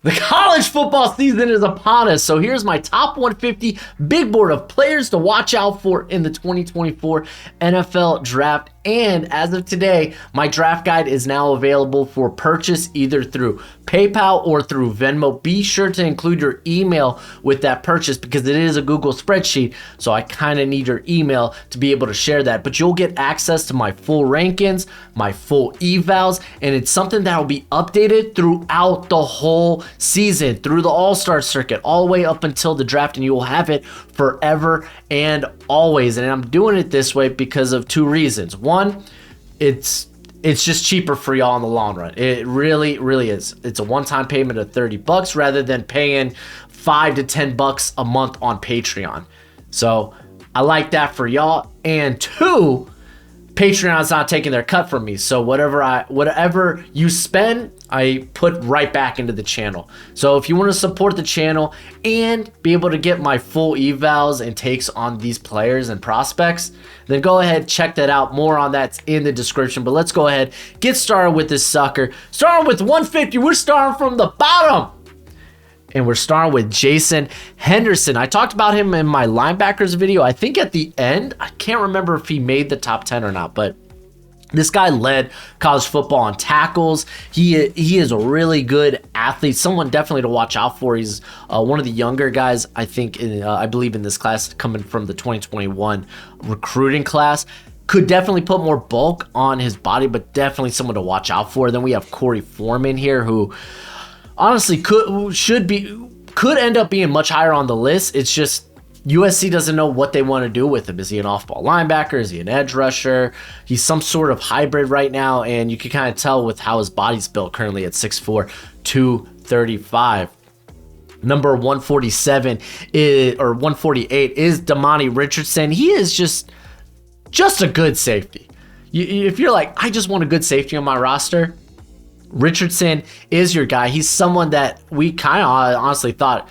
The college football season is upon us, so here's my top 150 big board of players to watch out for in the 2024 NFL Draft. And as of today, my draft guide is now available for purchase either through PayPal or through Venmo. Be sure to include your email with that purchase because it is a Google spreadsheet, so I kind of need your email to be able to share that. But you'll get access to my full rankings, my full evals, and it's something that will be updated throughout the whole season, through the All-Star circuit, all the way up until the draft, and you will have it forever and always. And I'm doing it this way because of two reasons. One, it's just cheaper for y'all in the long run. It really is. It's a one-time payment of $30 rather than paying $5 to $10 a month on Patreon. So I like that for y'all. And two, Patreon's not taking their cut from me. So whatever you spend, I put right back into the channel. So if you want to support the channel and be able to get my full evals and takes on these players and prospects, then go ahead, check that out. More on that's in the description. But let's go ahead, get started with this sucker. Starting with 150, we're starting from the bottom. And we're starting with Jason Henderson. I talked about him in my linebackers video. I think at the end, I can't remember if he made the top 10 or not, but this guy led college football on tackles. He is a really good athlete, someone definitely to watch out for. He's one of the younger guys, I think, I believe in this class, coming from the 2021 recruiting class. Could definitely put more bulk on his body, but definitely someone to watch out for. Then we have Corey Foreman here, who honestly could end up being much higher on the list. It's just USC doesn't know what they want to do with him. Is he an off-ball linebacker? Is he an edge rusher? He's some sort of hybrid right now, and you can kind of tell with how his body's built currently at 6'4", 235. Number 147 or 148 is Damani Richardson. He is just a good safety. If you're like, I just want a good safety on my roster, Richardson is your guy. He's someone that we kind of honestly thought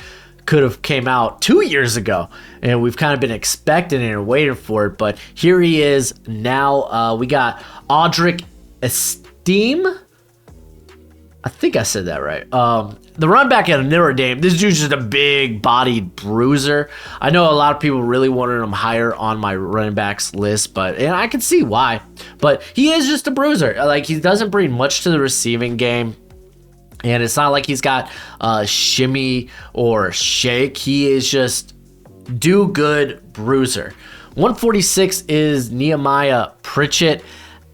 could have came out 2 years ago, and we've kind of been expecting it and waiting for it, but here he is now. We got Audric Esteem. I think I said that right. The run back at Notre Dame. This dude's just a big-bodied bruiser. I know a lot of people really wanted him higher on my running backs list, and I can see why. But he is just a bruiser. Like, he doesn't bring much to the receiving game. And it's not like he's got shimmy or shake. He is just do good bruiser. 146 is Nehemiah Pritchett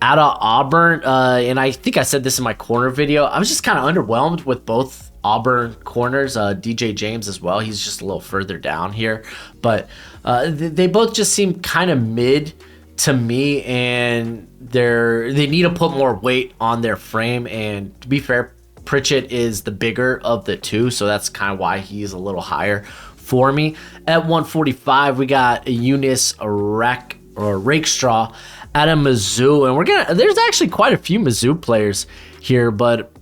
out of Auburn. And I think I said this in my corner video. I was just kind of underwhelmed with both Auburn corners. DJ James as well. He's just a little further down here. But they both just seem kind of mid to me. And they need to put more weight on their frame. And to be fair, Pritchett is the bigger of the two, so that's kind of why he's a little higher for me. At 145, we got Eunice Rakestraw out of Mizzou, and there's actually quite a few Mizzou players here, but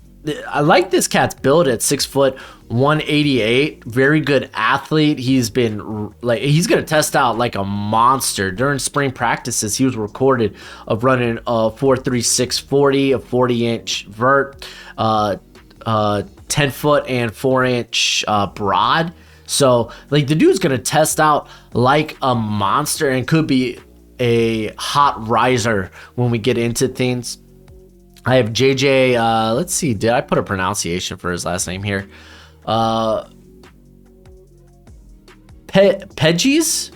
I like this cat's build at 6 foot 188. Very good athlete. He's gonna test out like a monster. During spring practices, he was recorded of running a 4.36 40, a 40-inch vert, 10 foot and 4-inch broad. So like the dude's gonna test out like a monster and could be a hot riser when we get into things. I have JJ, let's see, did I put a pronunciation for his last name here? Pedges?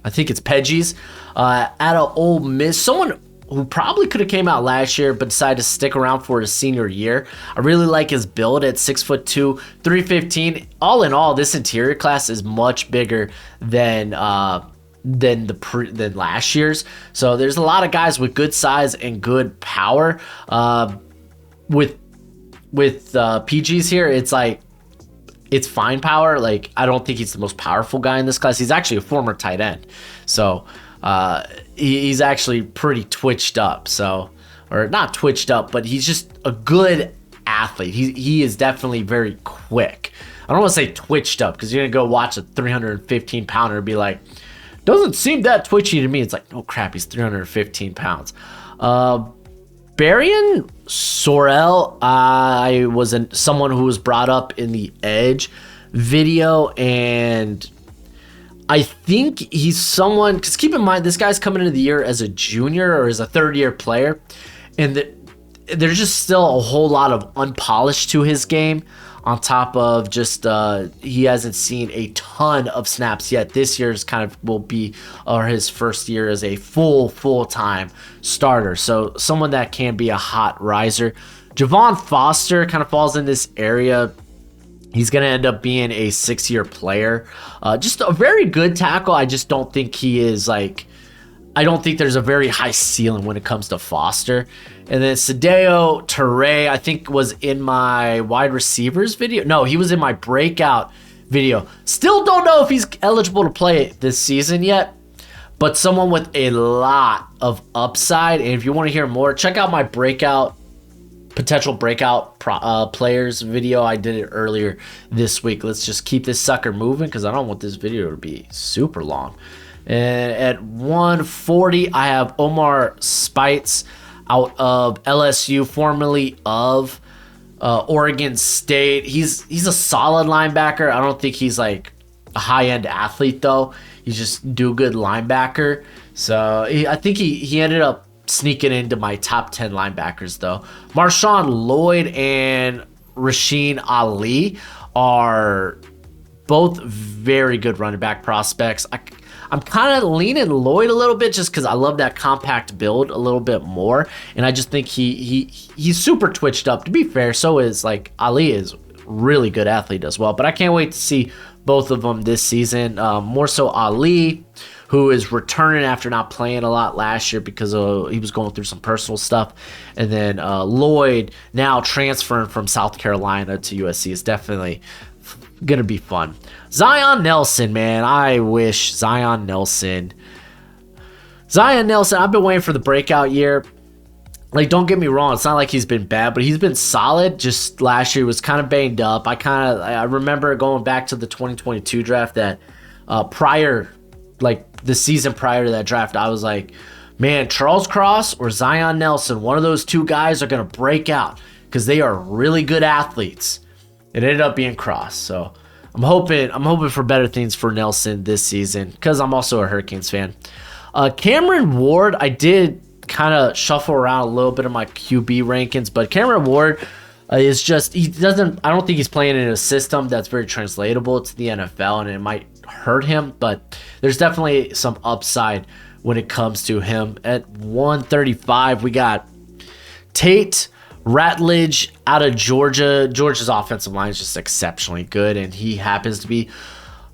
I think it's Pedges. Out of Ole Miss. Someone who probably could have came out last year but decided to stick around for his senior year. I really like his build at 6'2", 315. All in all, this interior class is much bigger than last year's. So there's a lot of guys with good size and good power. With PGs here, it's fine power. Like, I don't think he's the most powerful guy in this class. He's actually a former tight end. So he's actually pretty twitched up. Or not twitched up, but he's just a good athlete. He is definitely very quick. I don't want to say twitched up because you're going to go watch a 315 pounder and be like, doesn't seem that twitchy to me. It's like, oh crap, he's 315 pounds. Barian Sorrell, I was someone who was brought up in the Edge video, and I think he's someone, because keep in mind, this guy's coming into the year as a junior or as a third-year player, and there's just still a whole lot of unpolished to his game, on top of just he hasn't seen a ton of snaps yet. This year's kind of will be his first year as a full-time starter. So someone that can be a hot riser. Javon Foster kind of falls in this area. He's going to end up being a 6-year player. Just a very good tackle. I just don't think he is like, I don't think there's a very high ceiling when it comes to Foster. And then Sadeo Toure, I think, was in my wide receivers video. No, he was in my breakout video. Still don't know if he's eligible to play this season yet, but someone with a lot of upside. And if you want to hear more, check out my potential breakout players video. I did it earlier this week. Let's just keep this sucker moving because I don't want this video to be super long. And at 140, I have Omar Spites out of LSU, formerly of Oregon State. He's a solid linebacker. I don't think he's like a high-end athlete, though. He's just do good linebacker. So I think he ended up sneaking into my top 10 linebackers, though. Marshawn Lloyd and Rasheen Ali are both very good running back prospects. I'm kind of leaning Lloyd a little bit just because I love that compact build a little bit more, and I just think he's super twitched up. To be fair, so is like Ali is really good athlete as well. But I can't wait to see both of them this season. More so Ali, who is returning after not playing a lot last year because he was going through some personal stuff, and then Lloyd now transferring from South Carolina to USC is definitely gonna be fun. Zion Nelson, man, I wish Zion Nelson, I've been waiting for the breakout year. Like, don't get me wrong, it's not like he's been bad, but he's been solid. Just last year was kind of banged up. I remember going back to the 2022 draft that prior, like the season prior to that draft, I was like, man, Charles Cross or Zion Nelson, one of those two guys are gonna break out because they are really good athletes. It ended up being Cross, so I'm hoping for better things for Nelson this season because I'm also a Hurricanes fan. Cameron Ward, I did kind of shuffle around a little bit of my QB rankings, but Cameron Ward is just, I don't think he's playing in a system that's very translatable to the NFL, and it might hurt him, but there's definitely some upside when it comes to him. At 135, we got Tate Ratledge out of Georgia. Georgia's offensive line is just exceptionally good, and he happens to be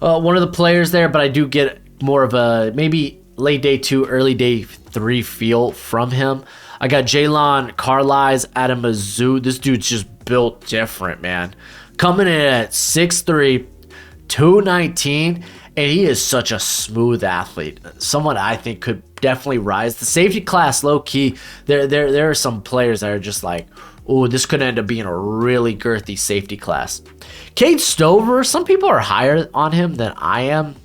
one of the players there, but I do get more of a maybe late day 2, early day 3 feel from him. I got Jalen Carlisle out of Mizzou. This dude's just built different, man. Coming in at 6'3", 219, and he is such a smooth athlete. Someone I think could definitely rise. The safety class, low key, there are some players that are just like, oh, this could end up being a really girthy safety class. Cade Stover, some people are higher on him than I am.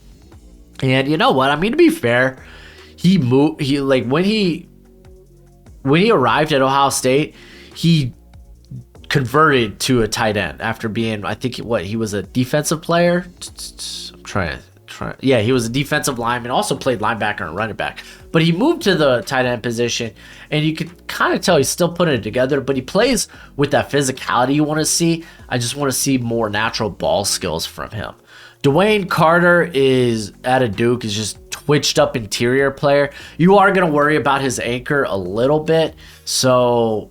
And you know what? I mean, to be fair, when he arrived at Ohio State, he converted to a tight end after being, I think, he was a defensive player. Yeah, he was a defensive lineman, also played linebacker and running back. But he moved to the tight end position, and you could kind of tell he's still putting it together, but he plays with that physicality you want to see. I just want to see more natural ball skills from him. Dwayne Carter is out of Duke, is just twitched up interior player. You are going to worry about his anchor a little bit, so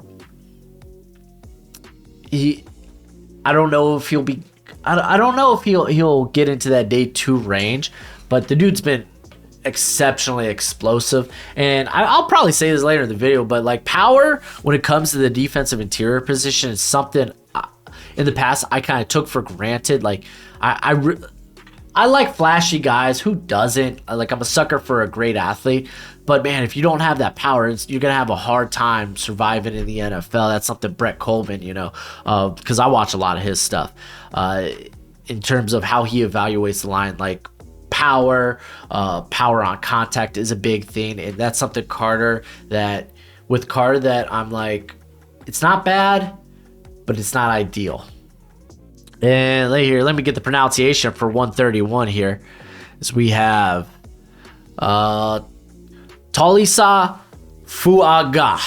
I don't know if he'll be, I don't know if he'll get into that day 2 range, but the dude's been exceptionally explosive. And I'll probably say this later in the video, but like power when it comes to the defensive interior position is something in the past I kind of took for granted. Like I like flashy guys. Who doesn't? Like, I'm a sucker for a great athlete, but man, if you don't have that power, you're gonna have a hard time surviving in the NFL. That's something Brett Coleman, because I watch a lot of his stuff in terms of how he evaluates the line. Like power on contact is a big thing, and that's something Carter that I'm like, It's not bad, but it's not ideal. And let me get the pronunciation for 131 here. As we have Talisa Fuaga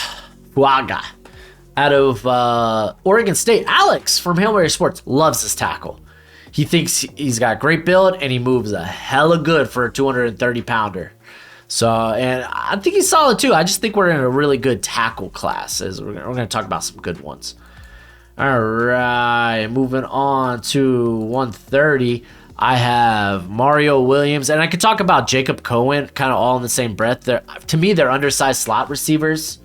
out of Oregon State. Alex from Hail Mary Sports loves this tackle. He thinks he's got great build, and he moves a hella good for a 230-pounder. So, and I think he's solid too. I just think we're in a really good tackle class. As we're going to talk about some good ones. All right, moving on to 130. I have Mario Williams, and I could talk about Jacob Cohen kind of all in the same breath. To me, they're undersized slot receivers,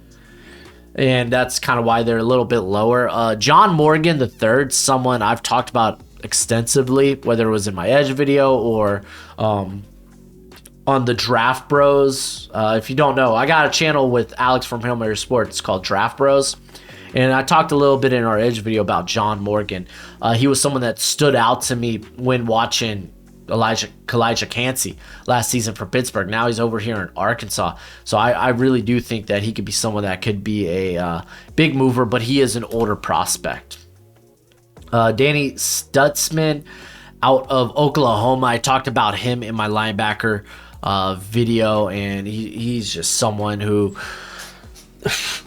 and that's kind of why they're a little bit lower. John Morgan III, someone I've talked about extensively, whether it was in my Edge video or on the Draft Bros. If you don't know, I got a channel with Alex from Hail Mary Sports called Draft Bros. And I talked a little bit in our Edge video about John Morgan. He was someone that stood out to me when watching Kalijah Cansey last season for Pittsburgh. Now he's over here in Arkansas. So I really do think that he could be someone that could be a big mover, but he is an older prospect. Danny Stutzman out of Oklahoma. I talked about him in my linebacker video, and he's just someone who...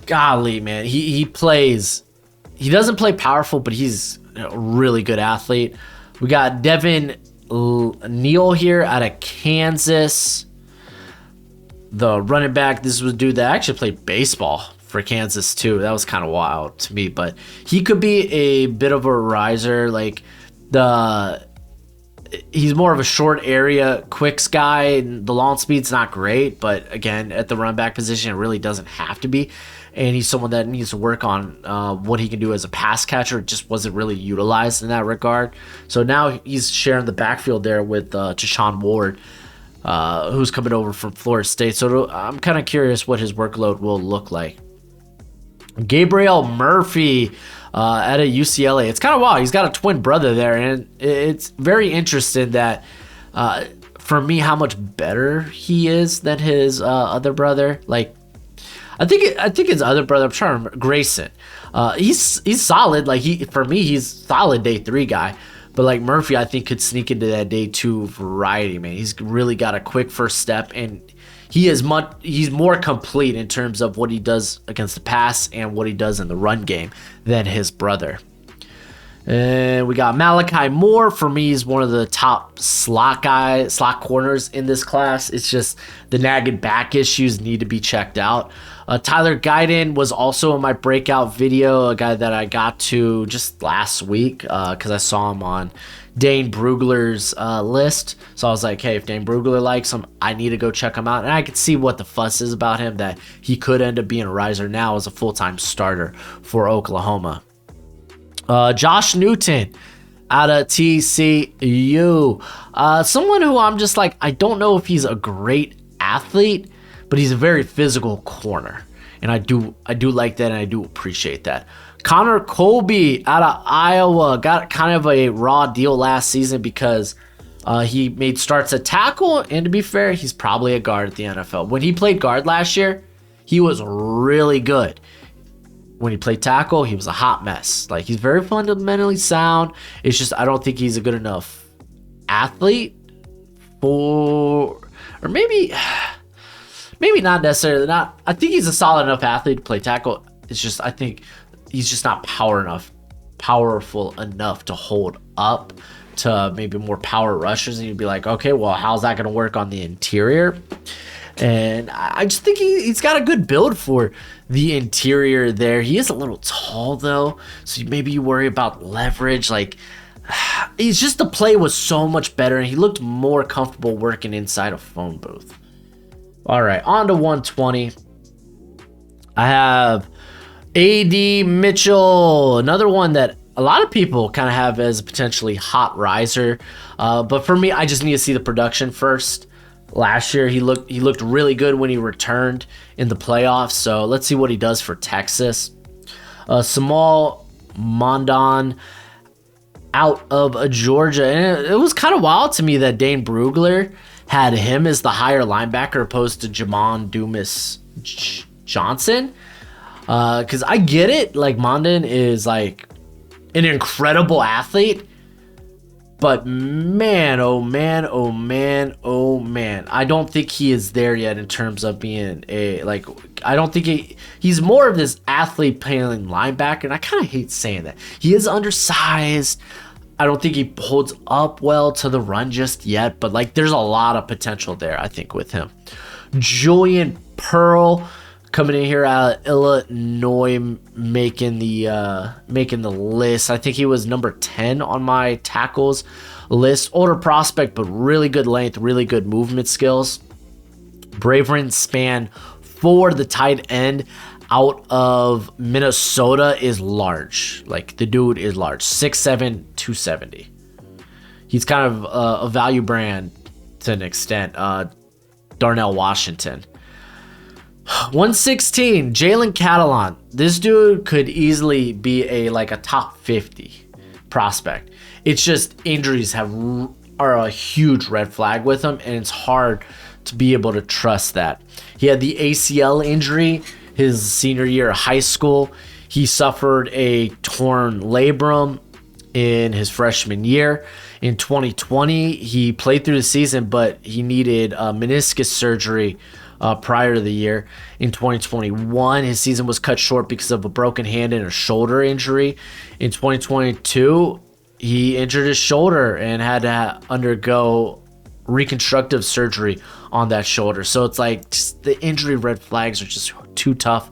golly, man, he doesn't play powerful, but he's a really good athlete. We got Devin Neal here out of Kansas, the running back. This was a dude that actually played baseball for Kansas too. That was kind of wild to me, but he could be a bit of a riser. Like he's more of a short area quicks guy, and the long speed's not great, but again, at the run back position, it really doesn't have to be. And he's someone that needs to work on what he can do as a pass catcher. It just wasn't really utilized in that regard. So now he's sharing the backfield there with Tashawn Ward, who's coming over from Florida State. So I'm kind of curious what his workload will look like. Gabriel Murphy out of UCLA. It's kind of wild. He's got a twin brother there, and it's very interesting that for me how much better he is than his other brother. Like I think his other brother, I'm trying to remember, Grayson. He's solid. Like for me, he's solid day 3 guy. But like Murphy, I think could sneak into that day 2 variety, man. He's really got a quick first step, and he's more complete in terms of what he does against the pass and what he does in the run game than his brother. And we got Malachi Moore. For me, he's one of the top slot corners in this class. It's just the nagging back issues need to be checked out. Tyler Guyton was also in my breakout video, a guy that I got to just last week because I saw him on Dane Brugler's list. So I was like, hey, if Dane Brugler likes him, I need to go check him out. And I could see what the fuss is about him, that he could end up being a riser now as a full-time starter for Oklahoma. Josh Newton out of TCU. Someone who I'm just like, I don't know if he's a great athlete, but he's a very physical corner. And I do like that, and I do appreciate that. Connor Colby out of Iowa got kind of a raw deal last season because he made starts at tackle, and to be fair, he's probably a guard at the NFL. When he played guard last year, he was really good. When he played tackle, he was a hot mess. Like, he's very fundamentally sound. It's just I don't think he's a good enough athlete or maybe not necessarily not. I think he's a solid enough athlete to play tackle. It's just I think he's just not powerful enough to hold up to maybe more power rushers, and you'd be like, okay, well, how's that going to work on the interior? And I just think he's got a good build for the interior there. He is a little tall, though, so maybe you worry about leverage. Like, he's just, the play was so much better, and he looked more comfortable working inside a phone booth. All right, on to 120. I have A.D. Mitchell, another one that a lot of people kind of have as a potentially hot riser. But for me, I just need to see the production first. Last year, he looked really good when he returned in the playoffs. So let's see what he does for Texas. Samal Mondon out of Georgia. And it was kind of wild to me that Dane Brugler had him as the higher linebacker opposed to Jamon Dumas Johnson. Because I get it. Like, Mondin is like an incredible athlete. But man, oh man, oh man, oh man. I don't think he is there yet in terms of being a, like, I don't think he's more of this athlete playing linebacker. And I kind of hate saying that. He is undersized. I don't think he holds up well to the run just yet. But, like, there's a lot of potential there, I think, with him. Julian Pearl coming in here out of Illinois, making the list. I think he was number 10 on my tackles list. Older prospect, but really good length, really good movement skills. Braverin span for the tight end out of Minnesota is large. Like, the dude is large. 6'7", 270. He's kind of a value brand to an extent. Darnell Washington. 116, Jalen Catalon. This dude could easily be a top 50 prospect. It's just injuries are a huge red flag with him, and it's hard to be able to trust that. He had the ACL injury his senior year of high school. He suffered a torn labrum in his freshman year. In 2020, he played through the season, but he needed meniscus surgery prior to the year. In 2021, his season was cut short because of a broken hand and a shoulder injury. In 2022, he injured his shoulder and had to undergo reconstructive surgery on that shoulder. So it's like, just the injury red flags are just too tough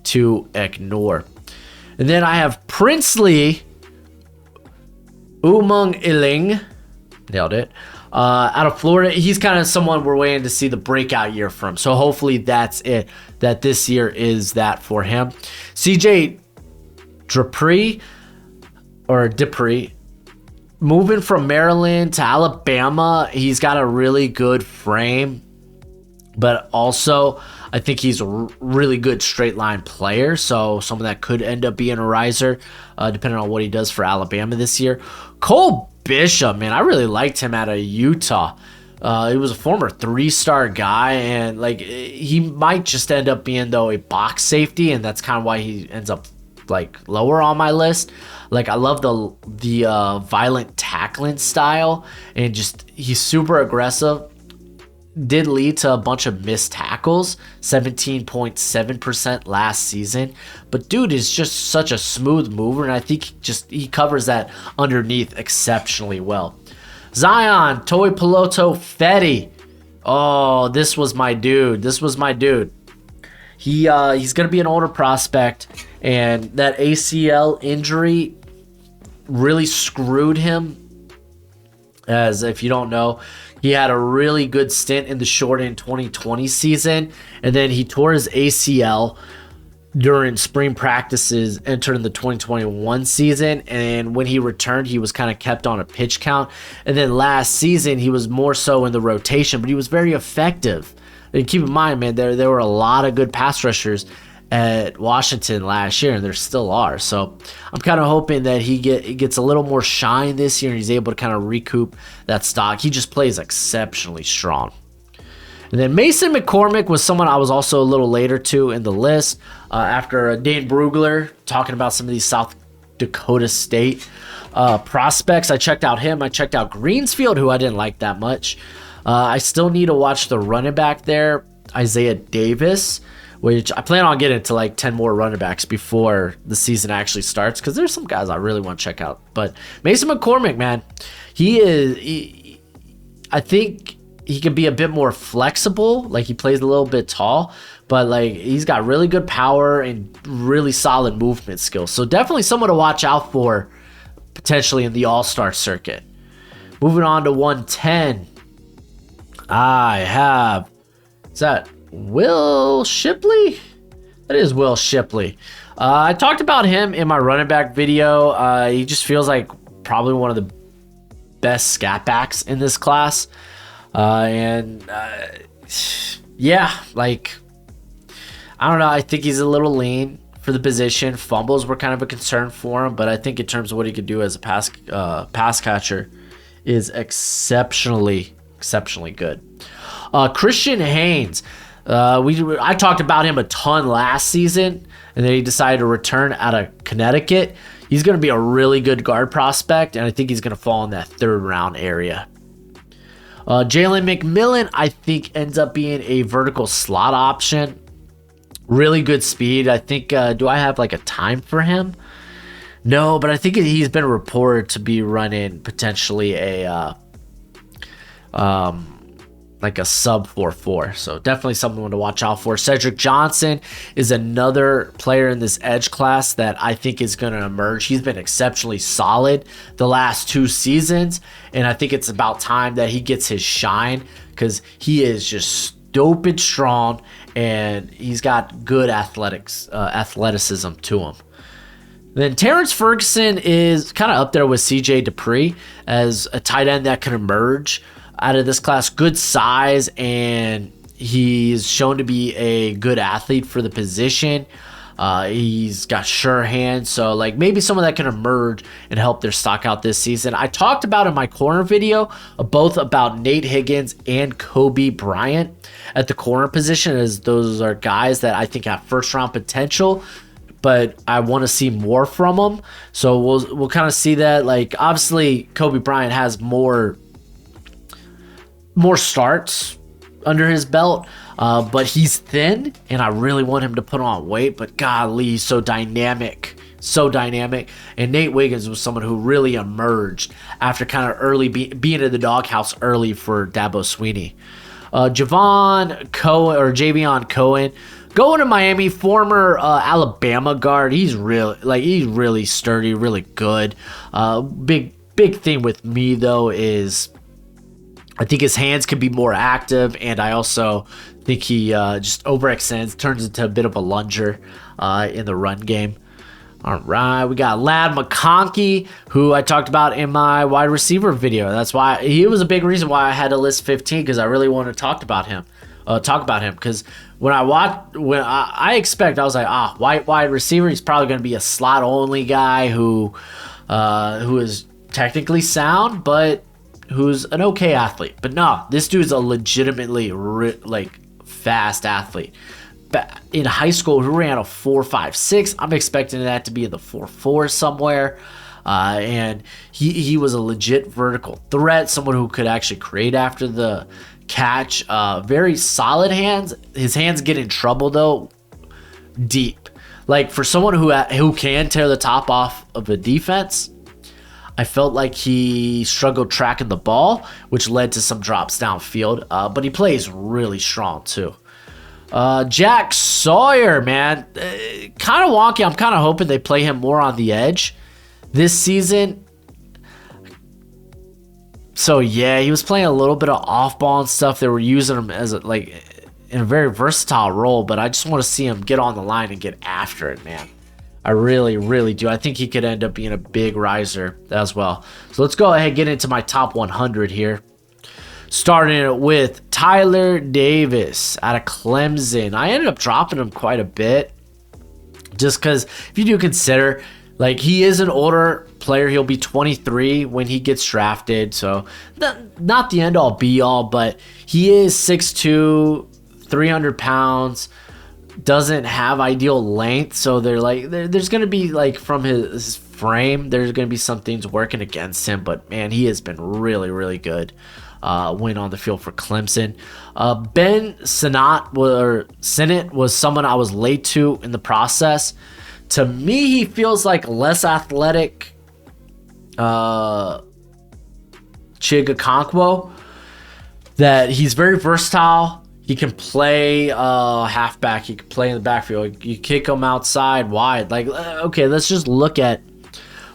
to ignore. And then I have Princely Umung Iling. Nailed it. Out of Florida. He's kind of someone we're waiting to see the breakout year from. So hopefully that's it. That this year is that for him. CJ Dupree, moving from Maryland to Alabama. He's got a really good frame, but also I think he's a really good straight line player. So someone that could end up being a riser, depending on what he does for Alabama this year. Cole Bishop, man, I really liked him out of Utah. He was a former 3-star guy, and like, he might just end up being, though, a box safety, and that's kind of why he ends up like lower on my list. Like, I love the violent tackling style, and just, he's super aggressive. Did lead to a bunch of missed tackles, 17.7% last season. But dude is just such a smooth mover, and I think he covers that underneath exceptionally well. Zion Toi Piloto Fetty. Oh, this was my dude. He's gonna be an older prospect, and that ACL injury really screwed him. As if you don't know, he had a really good stint in the shortened 2020 season, and then he tore his ACL during spring practices entering the 2021 season. And when he returned, he was kind of kept on a pitch count. And then last season, he was more so in the rotation, but he was very effective. And keep in mind, man, there were a lot of good pass rushers at Washington last year, and there still are. So I'm kind of hoping that he gets a little more shine this year, and he's able to kind of recoup that stock. He just plays exceptionally strong. And then Mason McCormick was someone I was also a little later to in the list, after Dane Brugler talking about some of these South Dakota State prospects. I checked out him. I checked out Greensfield, who I didn't like that much. I still need to watch the running back there, Isaiah Davis, which I plan on getting to like 10 more running backs before the season actually starts, because there's some guys I really want to check out. But Mason McCormick, man, I think he can be a bit more flexible. Like, he plays a little bit tall, but like, he's got really good power and really solid movement skills. So definitely someone to watch out for potentially in the all-star circuit. Moving on to 110. I have, is that Will Shipley? That is Will Shipley. I talked about him in my running back video. He just feels like probably one of the best scat backs in this class. Yeah, like, I don't know. I think he's a little lean for the position. Fumbles were kind of a concern for him, but I think in terms of what he could do as a pass catcher is exceptionally good. Christian Haynes. I talked about him a ton last season, and then he decided to return out of Connecticut. He's going to be a really good guard prospect, and I think he's going to fall in that 3rd round area. Jalen McMillan, I think, ends up being a vertical slot option. Really good speed. I think, do I have like a time for him? No, but I think he's been reported to be running potentially a like a sub 4.4. So definitely someone to watch out for. Cedric Johnson is another player in this edge class that I think is going to emerge. He's been exceptionally solid the last 2 seasons, and I think it's about time that he gets his shine because he is just stupid strong, and he's got good athleticism to him. Then Terrence Ferguson is kind of up there with CJ Dupree as a tight end that can emerge out of this class. Good size, and he's shown to be a good athlete for the position. He's got sure hands, so like maybe someone that can emerge and help their stock out this season. I talked about in my corner video both about Nate Higgins and Kobe Bryant at the corner position, as those are guys that I think have 1st round potential, but I want to see more from them. So we'll kind of see that. Like obviously Kobe Bryant has more starts under his belt, but he's thin, and I really want him to put on weight. But golly, he's so dynamic. And Nate Wiggins was someone who really emerged after kind of early being in the doghouse early for Dabo Swinney. Javion Cohen going to Miami, former Alabama guard. He's really sturdy, really good. Big thing with me though is I think his hands could be more active, and I also think he just overextends, turns into a bit of a lunger in the run game. All right, we got Ladd McConkey, who I talked about in my wide receiver video. That's why he was a big reason why I had to list 15, because I really wanted to talk about him. Because when I watched, I was like, wide receiver. He's probably going to be a slot only guy who is technically sound, but who's an okay athlete. But no, this dude's a legitimately fast athlete. In high school, he ran a 4.56. I'm expecting that to be in the 4.4 somewhere. And he was a legit vertical threat, someone who could actually create after the catch. Very solid hands. His hands get in trouble though deep. Like for someone who can tear the top off of a defense, I felt like he struggled tracking the ball, which led to some drops downfield. But he plays really strong too. Jack Sawyer, man, kind of wonky. I'm kind of hoping they play him more on the edge this season. So yeah, he was playing a little bit of off ball and stuff. They were using him as in a very versatile role, but I just want to see him get on the line and get after it, man. I really, really do. I think he could end up being a big riser as well. So let's go ahead and get into my top 100 here. Starting with Tyler Davis out of Clemson. I ended up dropping him quite a bit just because if you do consider, like, he is an older player. He'll be 23 when he gets drafted. So not the end all be all, but he is 6'2", 300 pounds. Doesn't have ideal length, so there's going to be, like, from his frame, there's going to be some things working against him, but man, he has been really, really good when on the field for Clemson. Ben Sinnott was someone I was late to in the process. To me, he feels like less athletic Chig Okonkwo, that he's very versatile. He can play halfback. He can play in the backfield. You kick him outside, wide. Like, okay, let's just look at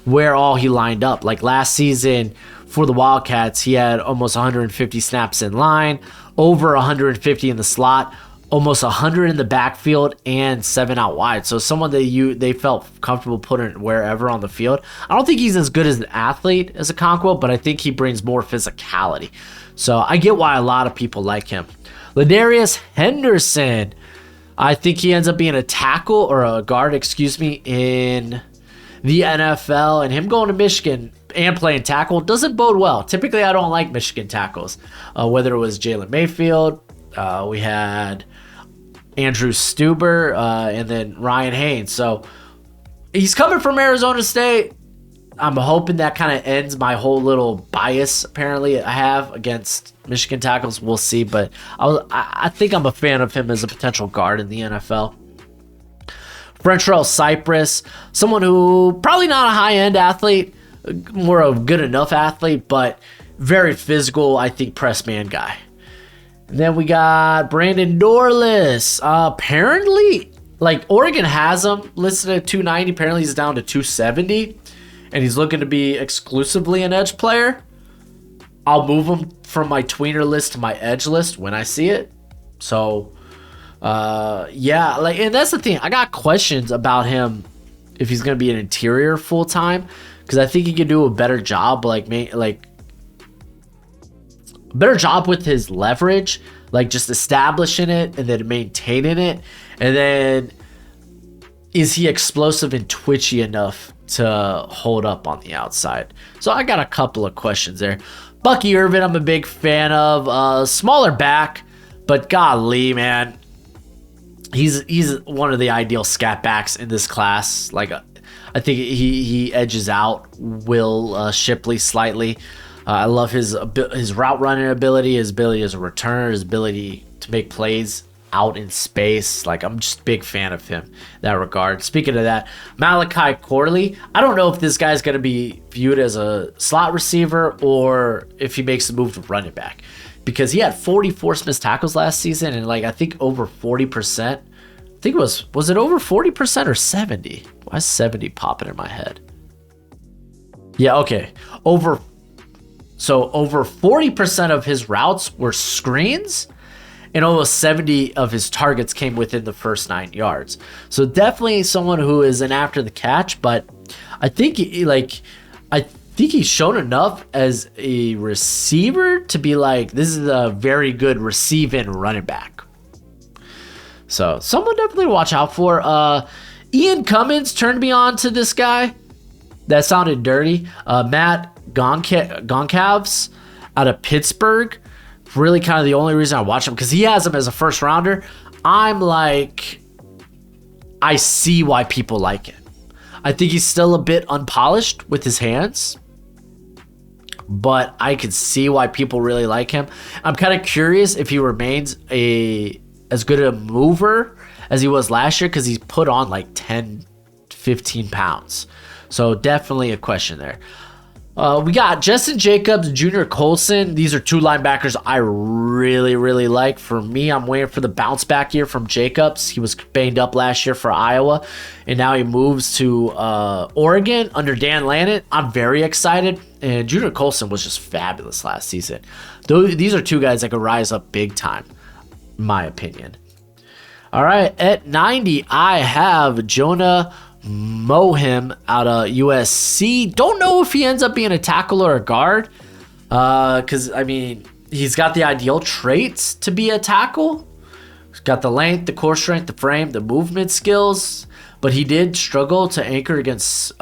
where all he lined up. Like last season for the Wildcats, he had almost 150 snaps in line, over 150 in the slot, almost 100 in the backfield, and 7 out wide. So someone that they felt comfortable putting wherever on the field. I don't think he's as good as an athlete as Okonkwo, but I think he brings more physicality. So I get why a lot of people like him. Ladarius Henderson, I think he ends up being a tackle or a guard, in the NFL, and him going to Michigan and playing tackle doesn't bode well. Typically, I don't like Michigan tackles, whether it was Jalen Mayfield, we had Andrew Stuber, and then Ryan Haynes. So he's coming from Arizona State. I'm hoping that kind of ends my whole little bias apparently I have against Michigan tackles. We'll see, but I think I'm a fan of him as a potential guard in the NFL. Frentrell Cypress, someone who probably not a high-end athlete, more of a good enough athlete, but very physical, I think, press man guy. And then we got Brandon Dorless. Apparently, like, Oregon has him listed at 290. Apparently, he's down to 270. And he's looking to be exclusively an edge player. I'll move him from my tweener list to my edge list when I see it. So, yeah. Like, and that's the thing. I got questions about him if he's going to be an interior full-time. Because I think he could do a better job, better job with his leverage, like just establishing it and then maintaining it. And then is he explosive and twitchy enough to hold up on the outside? So I got a couple of questions there. Bucky Irvin, I'm a big fan of. Smaller back, but golly, man, he's one of the ideal scat backs in this class. Like, I think he edges out Will Shipley slightly. I love his route running ability, his ability as a returner, his ability to make plays out in space. Like, I'm just a big fan of him in that regard. Speaking of that, Malachi Corley, I don't know if this guy's going to be viewed as a slot receiver or if he makes the move to running back, because he had 40 forced missed tackles last season and, like, I think over 40%. I think it was it over 40% or 70? Why is 70 popping in my head? Yeah, okay. Over 40% of his routes were screens, and almost 70 of his targets came within the first 9 yards. So definitely someone who is an after the catch, but I think he's shown enough as a receiver to be like, this is a very good receiving running back. So someone definitely to watch out for. Ian Cummins turned me on to this guy. That sounded dirty. Matt Goncalves out of Pittsburgh. Really kind of the only reason I watch him, because he has him as a first rounder. I'm like, I see why people like him. I think he's still a bit unpolished with his hands, but I can see why people really like him. I'm kind of curious if he remains as good a mover as he was last year, because he's put on like 10, 15 pounds. So definitely a question there. We got Justin Jacobs, Junior Colson. These are two linebackers I really, really like. For me, I'm waiting for the bounce back year from Jacobs. He was banged up last year for Iowa, and now he moves to Oregon under Dan Lannon. I'm very excited. And Junior Colson was just fabulous last season. These are two guys that could rise up big time, in my opinion. All right, at 90, I have Jonah Mohim out of USC. Don't know if he ends up being a tackle or a guard, because, I mean, he's got the ideal traits to be a tackle. He's got the length, the core strength, the frame, the movement skills, but he did struggle to anchor against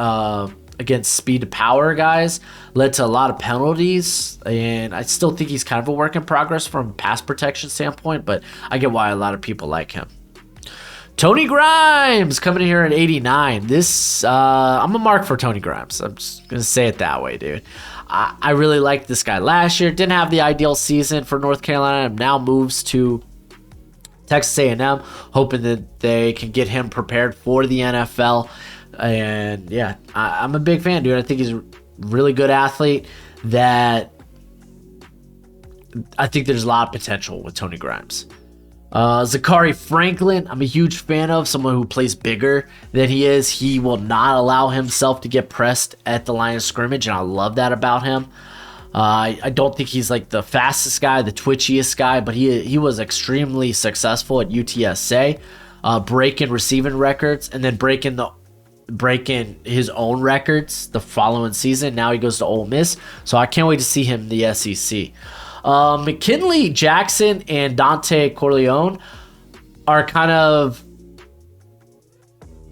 speed to power guys. Led to a lot of penalties, and I still think he's kind of a work in progress from a pass protection standpoint, but I get why a lot of people like him. Tony Grimes coming in here at 89. I'm a mark for Tony Grimes. I'm just going to say it that way, dude. I really liked this guy last year. Didn't have the ideal season for North Carolina. Now moves to Texas A&M, hoping that they can get him prepared for the NFL. And yeah, I'm a big fan, dude. I think he's a really good athlete that I think there's a lot of potential with Tony Grimes. Zachary Franklin, I'm a huge fan of, someone who plays bigger than he is. He will not allow himself to get pressed at the line of scrimmage, and I love that about him. I don't think he's like the fastest guy, the twitchiest guy, but he was extremely successful at UTSA, breaking receiving records and then breaking his own records the following season. Now he goes to Ole Miss, so I can't wait to see him in the SEC. McKinley Jackson and Dante Corleone are kind of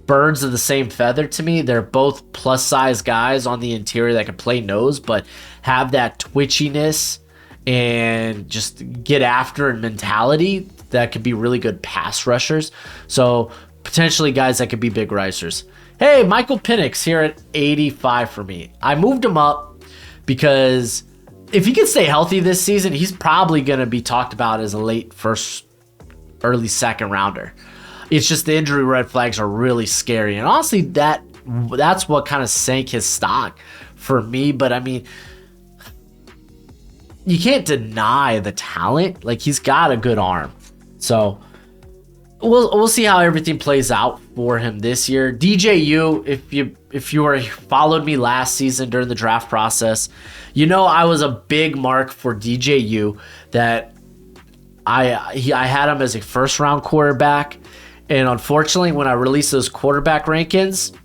birds of the same feather to me. They're both plus size guys on the interior that can play nose, but have that twitchiness and just get after and mentality that could be really good pass rushers. So potentially guys that could be big risers. Hey, Michael Penix here at 85 for me. I moved him up because if he can stay healthy this season, he's probably going to be talked about as a late first, early second rounder. It's just the injury red flags are really scary. And honestly, that's what kind of sank his stock for me. But I mean, you can't deny the talent. Like, he's got a good arm. So we'll see how everything plays out for him this year. DJU, if you followed me last season during the draft process, you know I was a big mark for DJU, that I had him as a first round quarterback, and unfortunately when I released those quarterback rankings,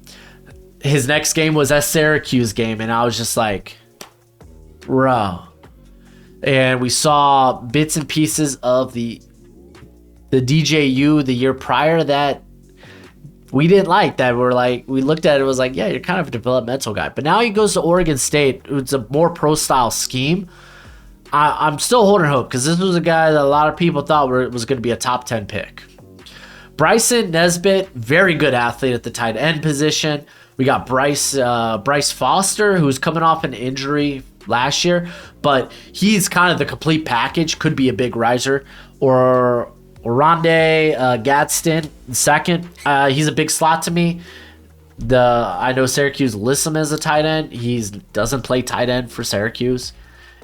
his next game was that Syracuse game, and I was just like, bro. And we saw bits and pieces of the DJU the year prior that we didn't like, that we're like, we looked at it, was like, yeah, you're kind of a developmental guy. But now he goes to Oregon State. It's a more pro style scheme. I'm still holding hope, because this was a guy that a lot of people thought was going to be a top 10 pick. Bryson Nesbitt, very good athlete at the tight end position. We got Bryce Foster, who's coming off an injury last year, but he's kind of the complete package, could be a big riser. Or Rondé Gadsden second. He's a big slot to me. I know Syracuse lists him as a tight end. He doesn't play tight end for Syracuse.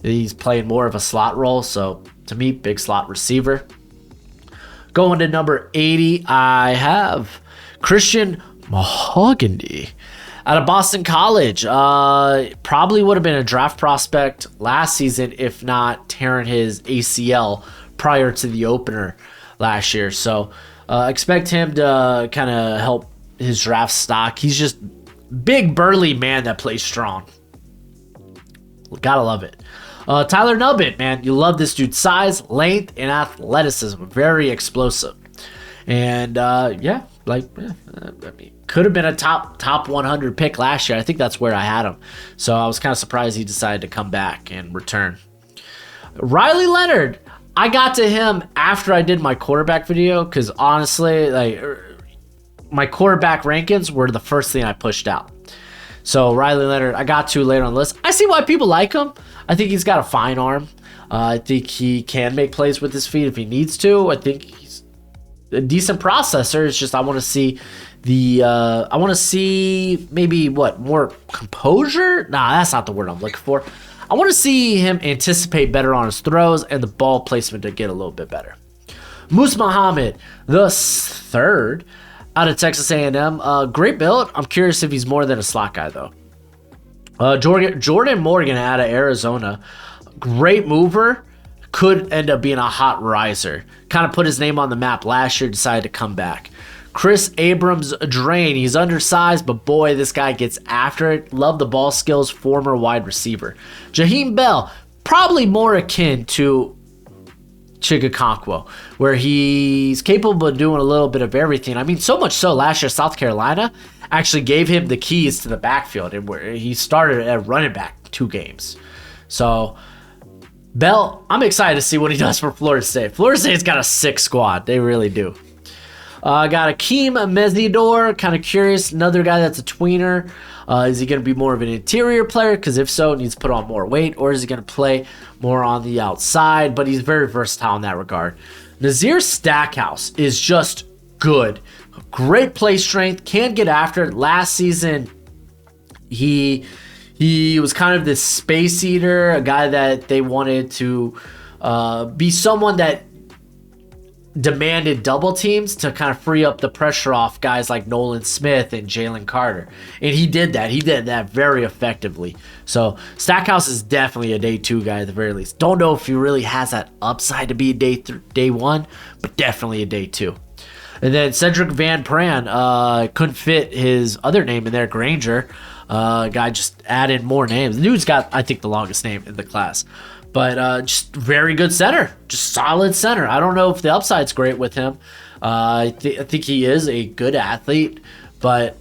He's playing more of a slot role. So to me, big slot receiver. Going to number 80, I have Christian Mahogany out of Boston College. Probably would have been a draft prospect last season, if not tearing his ACL prior to the opener last year. So expect him to kind of help his draft stock. He's just big burly man that plays strong. Gotta love it. Tyler Nubbin, man, you love this dude's size, length, and athleticism. Very explosive. And I mean, could have been a top 100 pick last year. I think that's where I had him. So I was kind of surprised he decided to come back and return. Riley Leonard, I got to him after I did my quarterback video, because honestly, like, my quarterback rankings were the first thing I pushed out. So Riley Leonard, I got to later on the list. I see why people like him. I think he's got a fine arm. I think he can make plays with his feet if he needs to. I think he's a decent processor. It's just I want to see maybe more composure. Nah, that's not the word I'm looking for. I want to see him anticipate better on his throws and the ball placement to get a little bit better. Moose Muhammad, the third, out of Texas A&M. Great build. I'm curious if he's more than a slot guy, though. Jordan Morgan out of Arizona. Great mover. Could end up being a hot riser. Kind of put his name on the map last year, decided to come back. Chris Abrams-Drain. He's undersized, but boy, this guy gets after it. Love the ball skills, former wide receiver. Jaheim Bell, probably more akin to Chigakonkwo, where he's capable of doing a little bit of everything. I mean, so much so, last year South Carolina actually gave him the keys to the backfield, and where he started at running back 2 games. So Bell, I'm excited to see what he does for Florida State. Florida State's got a sick squad. They really do. Got Akeem Mesidor, kind of curious. Another guy that's a tweener. Is he going to be more of an interior player? Because if so, needs to put on more weight. Or is he going to play more on the outside? But he's very versatile in that regard. Nazir Stackhouse is just good. Great play strength. Can get after it. Last season, he was kind of this space eater. A guy that they wanted to be someone that demanded double teams to kind of free up the pressure off guys like Nolan Smith and Jalen Carter. And he did that. He did that very effectively. So Stackhouse is definitely a day 2 guy at the very least. Don't know if he really has that upside to be a day 1, but definitely a day 2. And then Cedric Van Pran couldn't fit his other name in there, Granger. Guy just added more names. The dude's got, I think, the longest name in the class. But just very good center. Just solid center. I don't know if the upside's great with him. I think he is a good athlete. But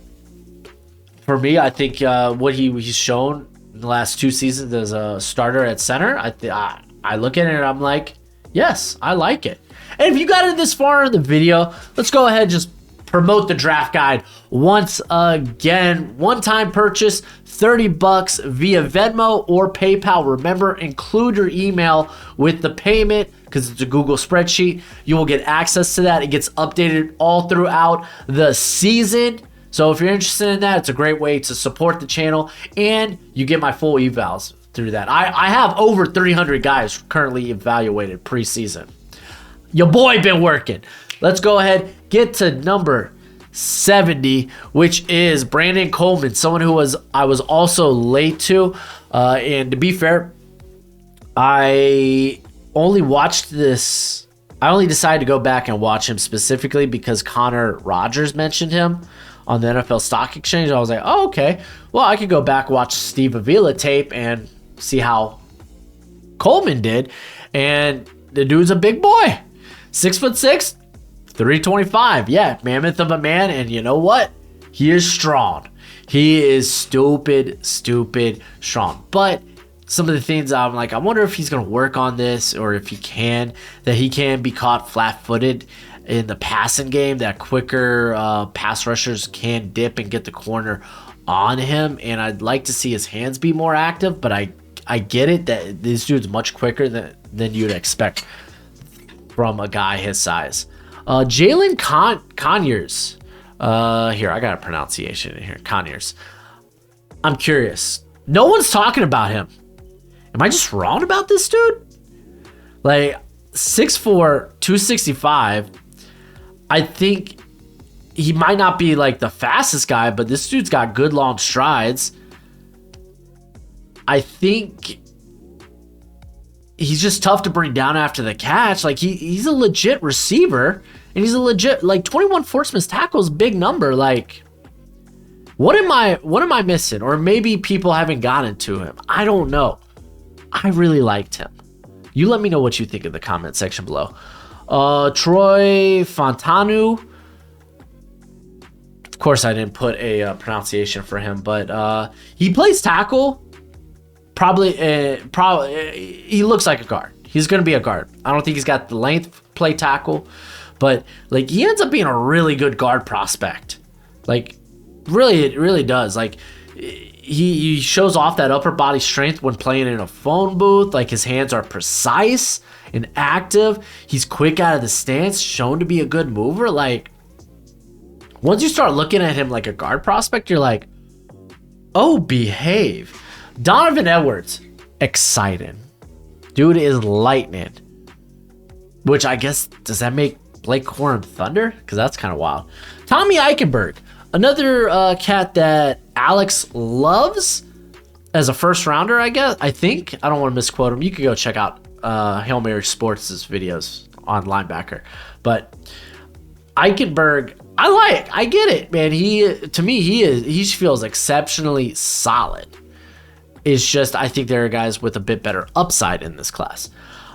for me, I think what he's shown in the last 2 seasons as a starter at center, I look at it and I'm like, yes, I like it. And if you got it this far in the video, let's go ahead and just promote the draft guide once again. One-time purchase, $30 via Venmo or PayPal. Remember, include your email with the payment because it's a Google spreadsheet. You will get access to that. It gets updated all throughout the season. So if you're interested in that, it's a great way to support the channel, and you get my full evals through that. I have over 300 guys currently evaluated preseason. Your boy been working. Let's go ahead, get to number 70, which is Brandon Coleman, someone who I was also late to. And to be fair, I only watched this. I only decided to go back and watch him specifically because Connor Rogers mentioned him on the NFL Stock Exchange. I was like, oh, okay. Well, I could go back, watch Steve Avila tape and see how Coleman did. And the dude's a big boy. 6'6", 325. Yeah, mammoth of a man. And you know what? He is strong. He is stupid strong. But some of the things I'm like, I wonder if he's going to work on this, or if he can be caught flat-footed in the passing game, that quicker pass rushers can dip and get the corner on him. And I'd like to see his hands be more active, but I get it that this dude's much quicker than you'd expect from a guy his size. Jalen Conyers. Here, I got a pronunciation in here. Conyers. I'm curious. No one's talking about him. Am I just wrong about this dude? Like, 6'4", 265. I think he might not be like the fastest guy, but this dude's got good long strides. I think he's just tough to bring down after the catch. Like, he's a legit receiver, and he's a legit, like, 21 forced missed tackles, big number. Like, what am I missing? Or maybe people haven't gotten to him. I don't know. I really liked him. You let me know what you think in the comment section below. Troy Fontanu. Of course, I didn't put a pronunciation for him, but he plays tackle. Probably, he looks like a guard. He's going to be a guard. I don't think he's got the length to play tackle, but like, he ends up being a really good guard prospect. Like, really, it really does. Like, he shows off that upper body strength when playing in a phone booth. Like, his hands are precise and active. He's quick out of the stance, shown to be a good mover. Like, once you start looking at him like a guard prospect, you're like, oh, behave. Donovan Edwards, exciting. Dude is lightning. Which, I guess, does that make Blake Corum thunder? Because that's kind of wild. Tommy Eichenberg, another cat that Alex loves as a first rounder, I guess. I think. I don't want to misquote him. You could go check out Hail Mary Sports' videos on linebacker. But Eichenberg, I get it, man. To me, he feels exceptionally solid. It's just, I think there are guys with a bit better upside in this class.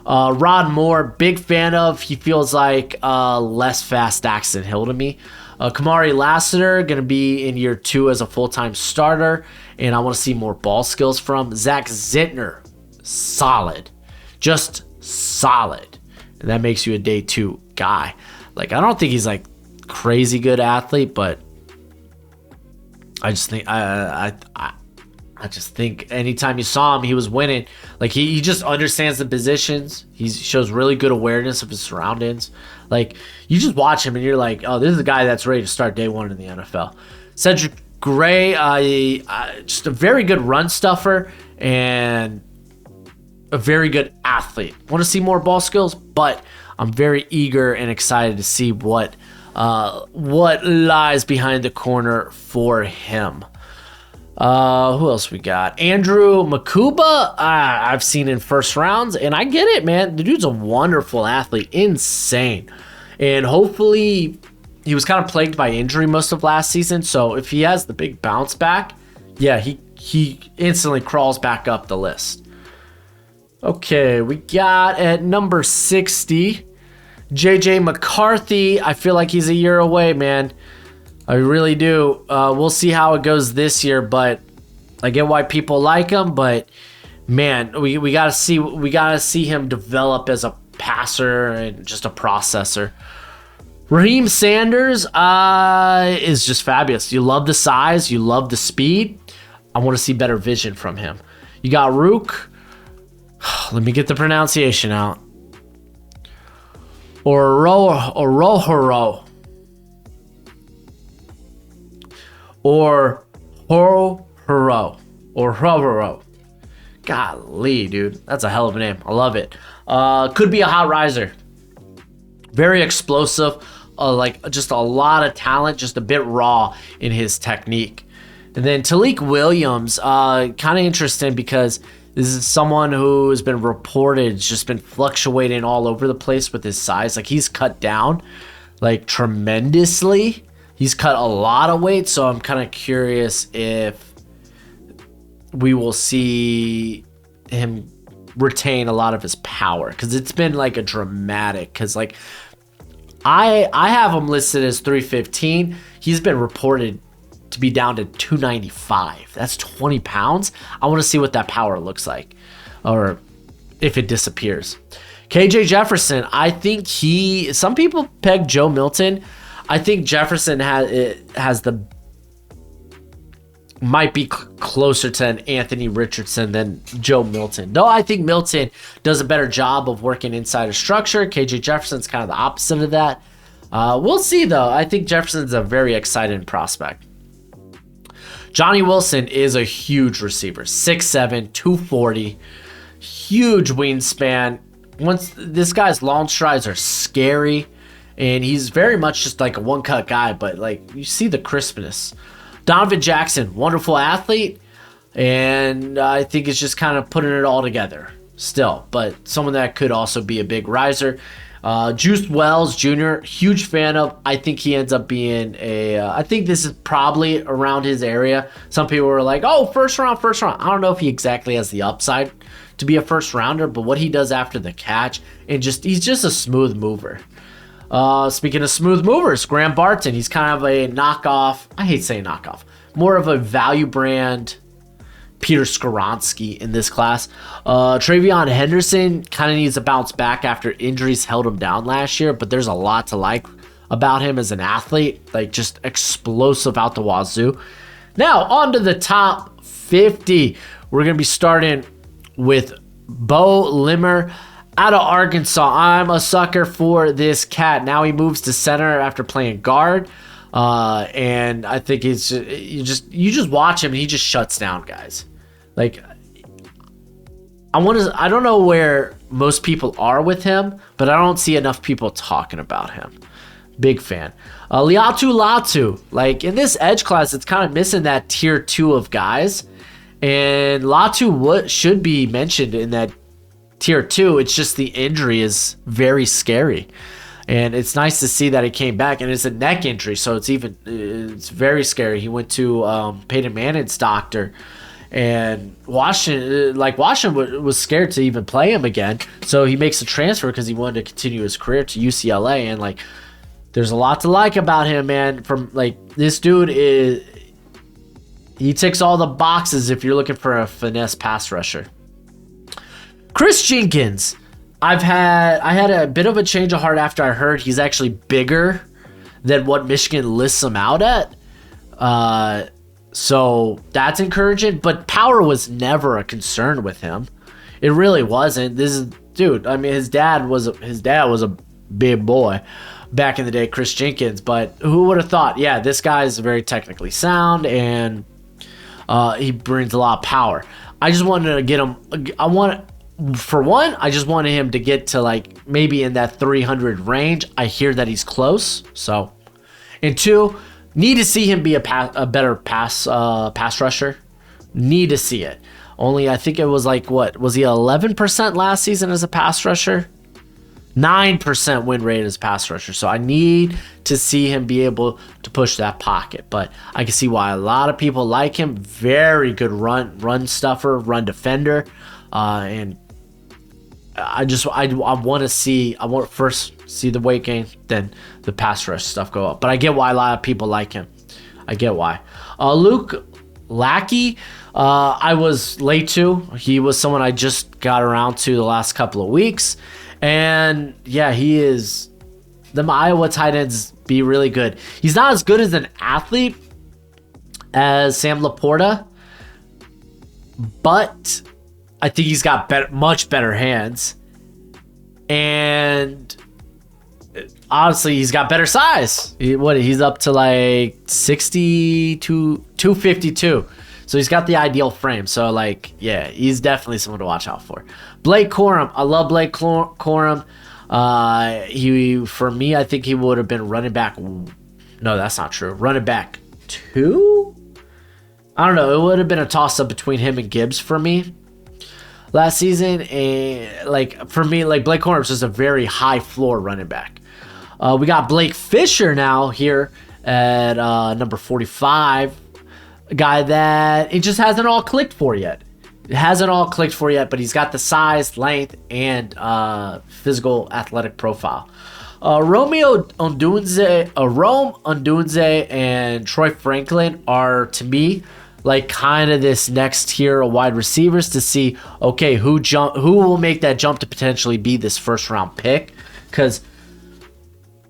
Rod Moore, big fan of. He feels like less fast Daxton Hill to me. Kamari Lassiter, going to be in year 2 as a full-time starter, and I want to see more ball skills from. Zach Zentner, solid. Just solid. And that makes you a day 2 guy. Like, I don't think he's like crazy good athlete, but I just think I just think anytime you saw him, he was winning. Like, he just understands the positions. He shows really good awareness of his surroundings. Like, you just watch him and you're like, oh, this is a guy that's ready to start day 1 in the NFL. Cedric Gray, just a very good run stuffer and a very good athlete. Want to see more ball skills, but I'm very eager and excited to see what lies behind the corner for him. Who else we got? Andrew Makuba, I've seen in first rounds, and I get it, man. The dude's a wonderful athlete, insane. And hopefully, he was kind of plagued by injury most of last season, so if he has the big bounce back, yeah, he instantly crawls back up the list. Okay, we got at number 60, JJ McCarthy. I feel like he's a year away, man. I really do. We'll see how it goes this year, but I get why people like him. But man, we gotta see him develop as a passer and just a processor. Raheem Sanders is just fabulous. You love the size, you love the speed. I want to see better vision from him. You got Rook. Let me get the pronunciation out. Orohoro. Or Horohoro. Golly, dude. That's a hell of a name. I love it. Could be a hot riser. Very explosive. Like just a lot of talent. Just a bit raw in his technique. And then Talik Williams. Kind of interesting because this is someone who has been reported, just been fluctuating all over the place with his size. Like he's cut down like tremendously. He's cut a lot of weight. So I'm kind of curious if we will see him retain a lot of his power, because it's been like a dramatic, because like I have him listed as 315. He's been reported to be down to 295. That's 20 pounds. I want to see what that power looks like, or if it disappears. KJ Jefferson, I think some people peg Joe Milton. I think Jefferson might be closer to an Anthony Richardson than Joe Milton. Though I think Milton does a better job of working inside a structure. KJ Jefferson's kind of the opposite of that. We'll see, though. I think Jefferson's a very exciting prospect. Johnny Wilson is a huge receiver. 6'7", 240. Huge wingspan. This guy's long strides are scary. And he's very much just like a one-cut guy. But like you see the crispness. Donovan Jackson, wonderful athlete. And I think it's just kind of putting it all together still. But someone that could also be a big riser. Juice Wells Jr., huge fan of. I think he ends up being I think this is probably around his area. Some people were like, oh, first round. I don't know if he exactly has the upside to be a first rounder, but what he does after the catch, and he's just a smooth mover. Speaking of smooth movers, Graham Barton, he's kind of a knockoff. I hate saying knockoff. More of a value brand Peter Skoronski in this class. Travion Henderson kind of needs to bounce back after injuries held him down last year, but there's a lot to like about him as an athlete, like just explosive out the wazoo. Now, on to the top 50. We're going to be starting with Bo Limmer out of Arkansas. I'm a sucker for this cat. Now he moves to center after playing guard. And I think you just watch him and he just shuts down guys. Like I don't know where most people are with him, but I don't see enough people talking about him. Big fan. Liatu Latu, like in this edge class, it's kind of missing that tier 2 of guys. And Latu should be mentioned in that tier 2. It's just the injury is very scary. And it's nice to see that he came back, and it's a neck injury, so it's very scary. He went to Peyton Manning's doctor, and Washington was scared to even play him again. So he makes a transfer because he wanted to continue his career to UCLA, and like, there's a lot to like about him, man. From like this dude he ticks all the boxes if you're looking for a finesse pass rusher. Chris Jenkins. I had a bit of a change of heart after I heard he's actually bigger than what Michigan lists him out at. So that's encouraging, but power was never a concern with him. It really wasn't. I mean, his dad was a big boy back in the day, Chris Jenkins, but who would have thought? Yeah, this guy is very technically sound, and he brings a lot of power. I just wanted to get him. For one, I just wanted him to get to like maybe in that 300 range. I hear that he's close. So, and two, need to see him be a better pass rusher. Need to see it. Only I think it was like, what was he 11% last season as a pass rusher? 9% win rate as a pass rusher. So I need to see him be able to push that pocket. But I can see why a lot of people like him. Very good run stuffer, run defender, and I want to first see the weight gain, then the pass rush stuff go up. But I get why a lot of people like him. I get why. Luke Lackey, I was late to. He was someone I just got around to the last couple of weeks. And yeah, he is. The Iowa tight ends be really good. He's not as good as an athlete as Sam Laporta, but I think he's got much better hands. And honestly, he's got better size. He's up to like 62, 252. So he's got the ideal frame. So like, yeah, he's definitely someone to watch out for. Blake Corum. I love Blake Corum. For me, I think he would have been running back. No, that's not true. Running back 2? I don't know. It would have been a toss-up between him and Gibbs for me last season. And like for me, like Blake Corum's just a very high floor running back. We got Blake Fisher now here at number 45. A guy that it just hasn't all clicked for yet. It hasn't all clicked for yet, but he's got the size, length, and physical athletic profile. Rome Odunze and Troy Franklin are, to me, like kind of this next tier of wide receivers to see, okay, who will make that jump to potentially be this first round pick, because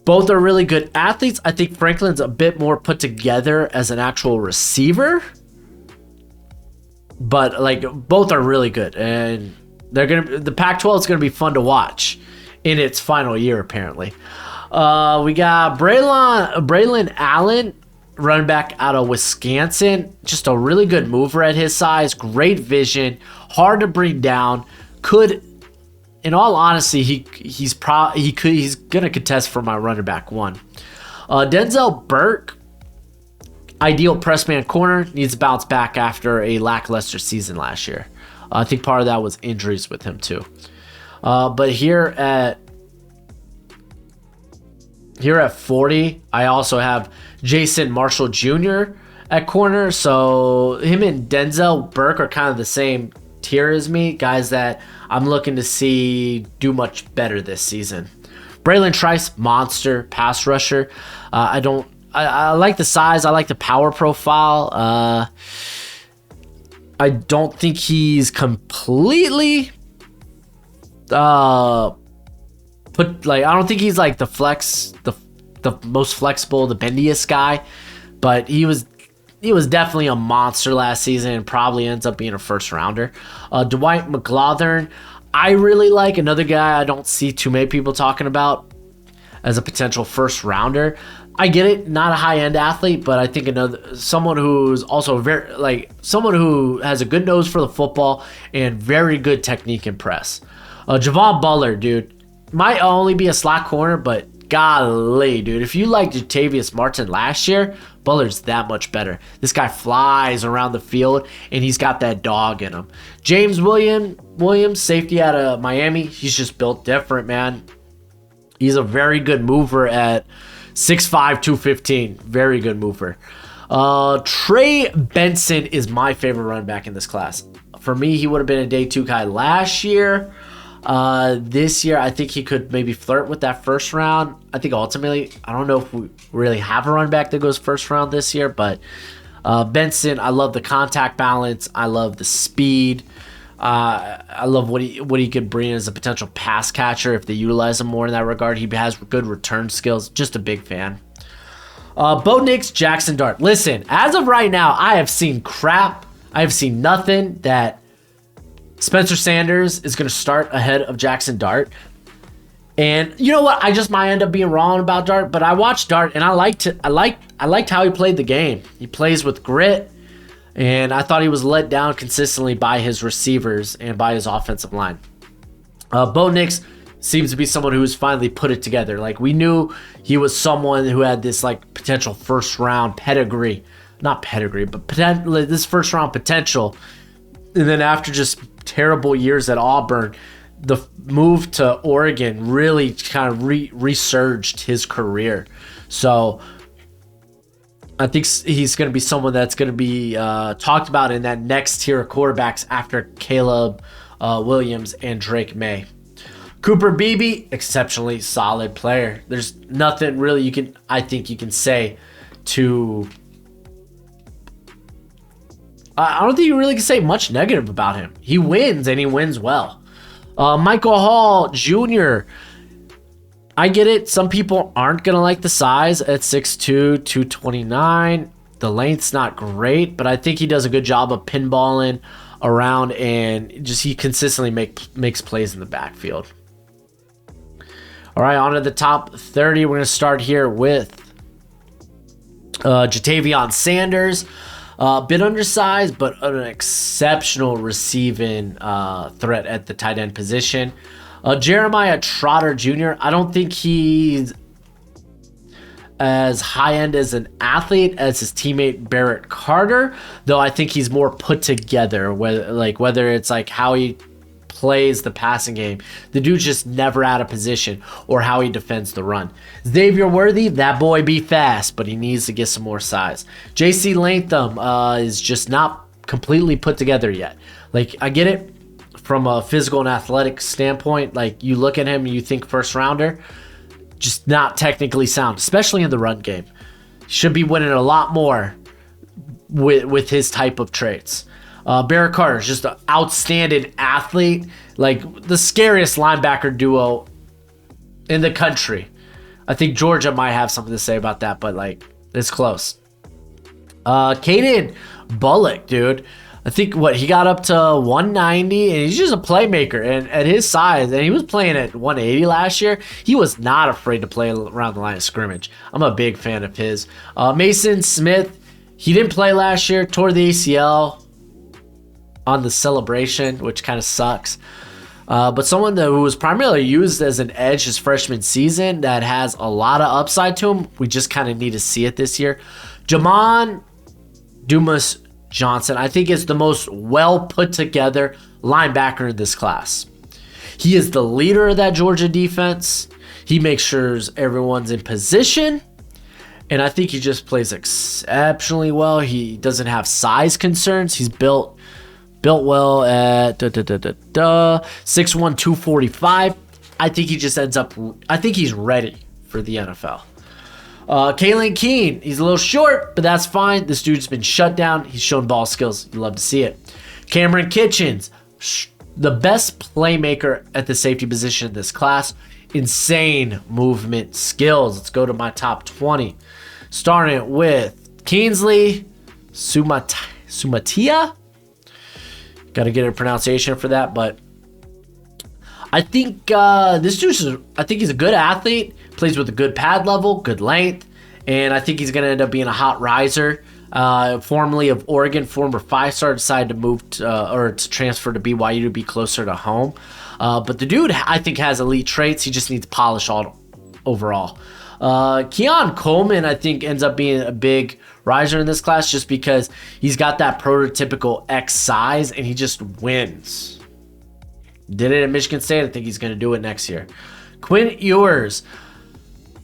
both are really good athletes. I think Franklin's a bit more put together as an actual receiver, but like both are really good, and the Pac-12 is gonna be fun to watch in its final year apparently. We got Braylon Allen, running back out of Wisconsin, just a really good mover at his size, great vision, hard to bring down. Could, in all honesty, he's gonna contest for my running back 1. Denzel Burke, ideal press man corner, needs to bounce back after a lackluster season last year. I think part of that was injuries with him too. But here at 40, I also have Jason Marshall Jr. at corner. So him and Denzel Burke are kind of the same tier as me, guys that I'm looking to see do much better this season. Braylon Trice, monster pass rusher. I like the size. I like the power profile. I don't think he's completely I don't think he's like the most flexible, the bendiest guy, but he was definitely a monster last season and probably ends up being a first rounder. Dwight McGlothern, I really like, another guy I don't see too many people talking about as a potential first rounder. I get it, not a high end athlete, but I think someone who's also someone who has a good nose for the football and very good technique and press. Javon Butler, dude, might only be a slot corner, but golly, dude, if you liked Jatavius Martin last year, Butler's that much better. This guy flies around the field, and he's got that dog in him. James Williams, safety out of Miami, he's just built different, man. He's a very good mover at 6'5", 215. Very good mover. Trey Benson is my favorite running back in this class. For me, he would have been a day 2 guy last year. This year, I think he could maybe flirt with that first round. I think ultimately, I don't know if we really have a running back that goes first round this year, but Benson, I love the contact balance. I love the speed. I love what he could bring as a potential pass catcher if they utilize him more in that regard. He has good return skills. Just a big fan. Bo Nix, Jackson Dart. Listen, as of right now, I have seen crap. I have seen nothing that Spencer Sanders is going to start ahead of Jackson Dart. And you know what? I just might end up being wrong about Dart, but I watched Dart and I liked how he played the game. He plays with grit, and I thought he was let down consistently by his receivers and by his offensive line. Bo Nix seems to be someone who's finally put it together. Like, we knew he was someone who had this like potential first round pedigree, not pedigree, but this first round potential. And then after just terrible years at Auburn, the move to Oregon really kind of resurged his career. So I think he's going to be someone that's going to be talked about in that next tier of quarterbacks after Caleb Williams and Drake May. Cooper Beebe, exceptionally solid player. There's nothing really I think you can say to I don't think you really can say much negative about him. He wins, and he wins well. Michael Hall Jr., I get it. Some people aren't going to like the size at 6'2", 229. The length's not great, but I think he does a good job of pinballing around, and just he consistently makes plays in the backfield. All right, on to the top 30. We're going to start here with Jatavion Sanders. A bit undersized, but an exceptional receiving threat at the tight end position. Jeremiah Trotter Jr., I don't think he's as high-end as an athlete as his teammate Barrett Carter, though I think he's more put together, whether it's like how he plays the passing game. The dude's just never out of position, or how he defends the run. Xavier Worthy, that boy be fast, but he needs to get some more size. JC Latham is just not completely put together yet. Like, I get it from a physical and athletic standpoint. Like, you look at him and you think first rounder, just not technically sound, especially in the run game. Should be winning a lot more with his type of traits. Barrett Carter is just an outstanding athlete, like the scariest linebacker duo in the country. I think Georgia might have something to say about that, but like, it's close. Caden Bullock, dude. I think he got up to 190, and he's just a playmaker. And at his size, and he was playing at 180 last year, he was not afraid to play around the line of scrimmage. I'm a big fan of his. Mason Smith, he didn't play last year, tore the ACL on the celebration, which kind of sucks. But someone who was primarily used as an edge his freshman season that has a lot of upside to him. We just kind of need to see it this year. Jamon Dumas Johnson, I think, is the most well put together linebacker in this class. He is the leader of that Georgia defense. He makes sure everyone's in position, and I think he just plays exceptionally well. He doesn't have size concerns. He's built well at 6'1", 245. I think he just ends up, I think he's ready for the NFL. Kalen Keene, he's a little short, but that's fine. This dude's been shut down. He's shown ball skills. You love to see it. Cameron Kitchens, the best playmaker at the safety position in this class. Insane movement skills. Let's go to my top 20. Starting with Kingsley Sumatia. Got to get a pronunciation for that, but I think this dude I think he's a good athlete, plays with a good pad level, good length, and I think he's going to end up being a hot riser. Formerly of Oregon, former 5-star, decided to move to transfer to BYU to be closer to home. But the dude, I think, has elite traits. He just needs polish overall. Keon Coleman, I think, ends up being a big riser in this class just because he's got that prototypical X size and he just wins. Did it at Michigan State. I think he's going to do it next year. Quinn Ewers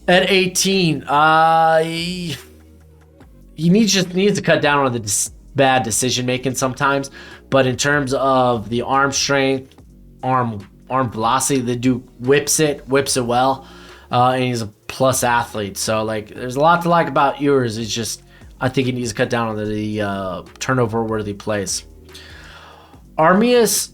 at 18. He needs to cut down on the bad decision making sometimes, but in terms of the arm strength, arm velocity, the dude whips it well, and he's a plus athlete. So like, there's a lot to like about Ewers. It's just, I think he needs to cut down on the turnover worthy plays. Amaris.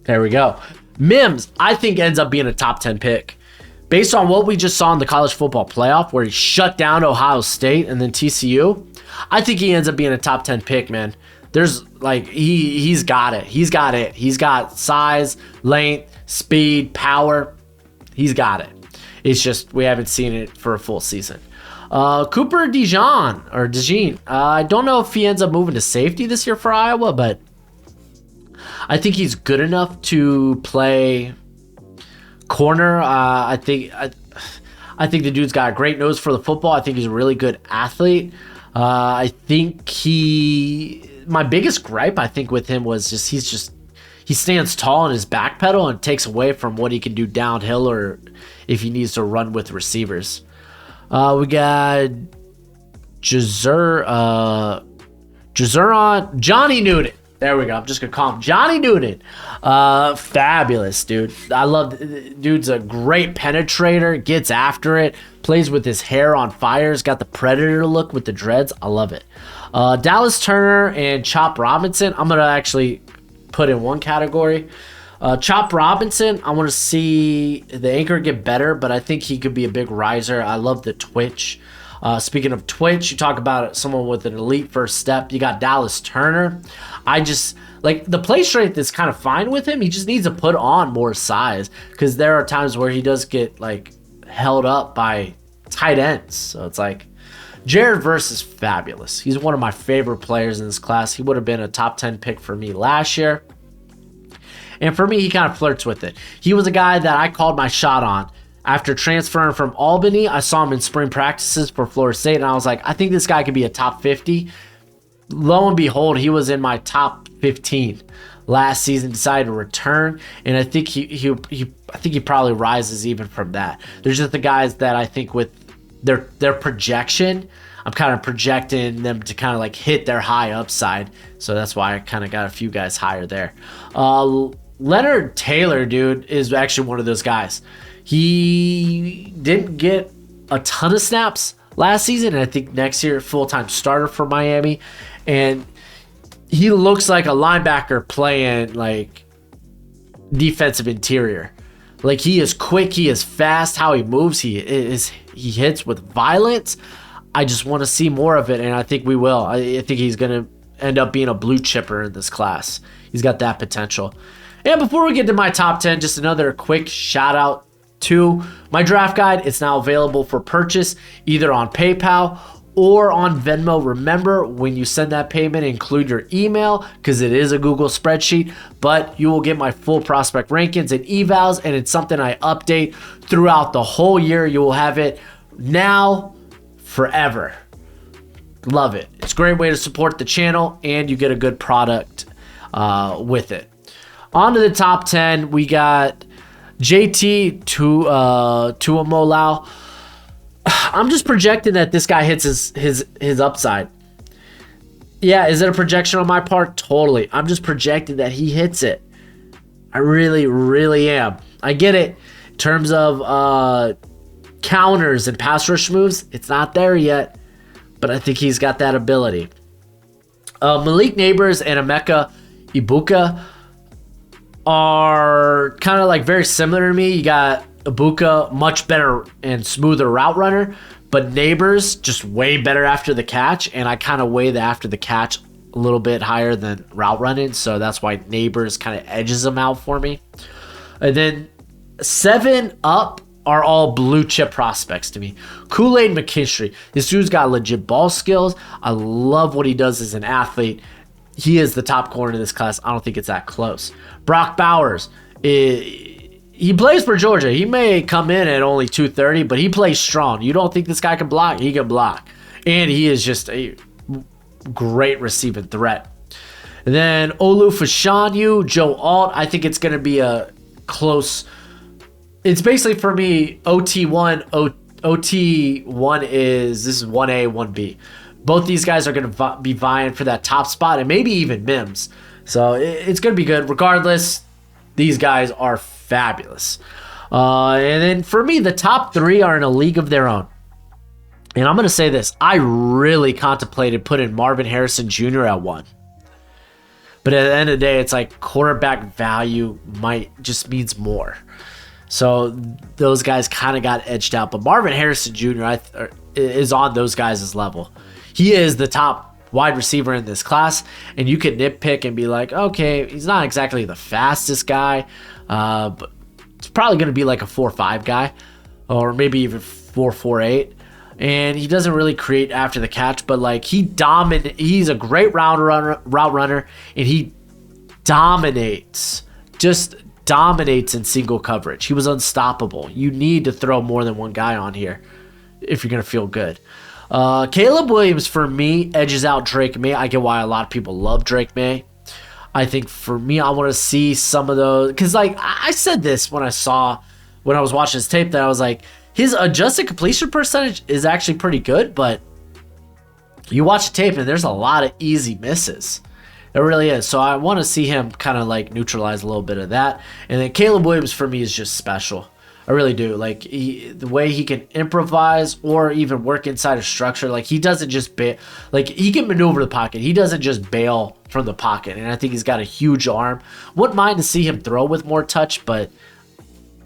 There we go. Mims, I think, ends up being a top 10 pick. Based on what we just saw in the college football playoff where he shut down Ohio State and then TCU, I think he ends up being a top 10 pick, man. There's like, he's got it. He's got size, length, speed, power. He's got it. It's just we haven't seen it for a full season. Cooper DeJean. I don't know if he ends up moving to safety this year for Iowa, but I think he's good enough to play corner. I think the dude's got a great nose for the football. I think he's a really good athlete. I think my biggest gripe, I think, with him was just he stands tall in his back pedal and takes away from what he can do downhill or if he needs to run with receivers. We got Jazuron Johnny Newton. There we go. I'm just going to call him Johnny Newton. Fabulous, dude. I love, dude's a great penetrator, gets after it, plays with his hair on fire. He's got the Predator look with the dreads. I love it. Dallas Turner and Chop Robinson, I'm going to actually put in one category. Chop Robinson, I want to see the anchor get better, but I think he could be a big riser. I love the twitch. Speaking of twitch, you talk about someone with an elite first step. You got Dallas Turner. I just like the play strength is kind of fine with him. He just needs to put on more size because there are times where he does get like held up by tight ends. So it's like Jared Verse is fabulous. He's one of my favorite players in this class. He would have been a top 10 pick for me last year. And for me, he kind of flirts with it. He was a guy that I called my shot on. After transferring from Albany, I saw him in spring practices for Florida State, and I was like, I think this guy could be a top 50. Lo and behold, he was in my top 15 last season, decided to return, and I think he probably rises even from that. There's just the guys that I think with their projection, I'm kind of projecting them to kind of like hit their high upside, so that's why I kind of got a few guys higher there. Leonard Taylor, dude, is actually one of those guys. He didn't get a ton of snaps last season, and I think next year full-time starter for Miami. And he looks like a linebacker playing like defensive interior. Like he is quick, he is fast. How he moves, he hits with violence. I just want to see more of it, and I think we will. I think he's going to end up being a blue chipper in this class. He's got that potential. And before we get to my top 10, just another quick shout out to my draft guide. It's now available for purchase either on PayPal or on Venmo. Remember, when you send that payment, include your email because it is a Google spreadsheet, but you will get my full prospect rankings and evals, and it's something I update throughout the whole year. You will have it now, forever. Love it. It's a great way to support the channel, and you get a good product with it. On to the top 10, we got JT Tuimoloau. I'm just projecting that this guy hits his upside. Yeah, is it a projection on my part? Totally. I'm just projecting that he hits it. I really, really am. I get it. In terms of counters and pass rush moves, it's not there yet, but I think he's got that ability. Malik Neighbors and Emeka Ibuka are kind of like very similar to me. You got Ibuka, much better and smoother route runner, but Neighbors just way better after the catch, and I kind of weigh the after the catch a little bit higher than route running, so that's why Neighbors kind of edges them out for me. And then 7 up are all blue chip prospects to me. Kool-Aid McKinstry. This dude's got legit ball skills. I love what he does as an athlete. He is the top corner in this class. I don't think it's that close. Brock Bowers. He plays for Georgia. He may come in at only 230, but he plays strong. You don't think this guy can block? He can block. And he is just a great receiving threat. And then Olu Fashanyu, Joe Alt. I think it's going to be a close. It's basically for me, OT1. OT1 this is 1A, 1B. Both these guys are going to be vying for that top spot, and maybe even Mims. So it's going to be good. Regardless, these guys are fabulous. And then for me, the top 3 are in a league of their own. And I'm going to say this. I really contemplated putting Marvin Harrison Jr. at 1. But at the end of the day, it's like quarterback value just means more. So those guys kind of got edged out. But Marvin Harrison Jr. is on those guys' level. He is the top wide receiver in this class, and you could nitpick and be like, okay, he's not exactly the fastest guy, but it's probably going to be like a 4.5 guy, or maybe even 4.48. And he doesn't really create after the catch, but like he's a great route runner, and he dominates in single coverage. He was unstoppable. You need to throw more than one guy on here if you're going to feel good. Caleb Williams, for me, edges out Drake May. I get why a lot of people love Drake May. I think for me, I want to see some of those. Because, like, I said this when I was watching his tape, that I was like, his adjusted completion percentage is actually pretty good, but you watch the tape and there's a lot of easy misses. It really is. So I want to see him kind of like neutralize a little bit of that. And then Caleb Williams for me is just special. I really do. Like the way he can improvise or even work inside a structure. Like he doesn't just like he can maneuver the pocket. He doesn't just bail from the pocket. And I think he's got a huge arm. Wouldn't mind to see him throw with more touch, but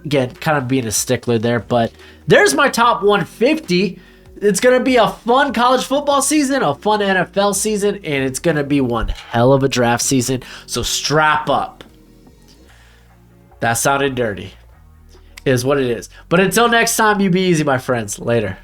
again, kind of being a stickler there. But there's my top 150. It's going to be a fun college football season, a fun NFL season, and it's going to be one hell of a draft season. So strap up. That sounded dirty. It is what it is. But until next time, you be easy, my friends. Later.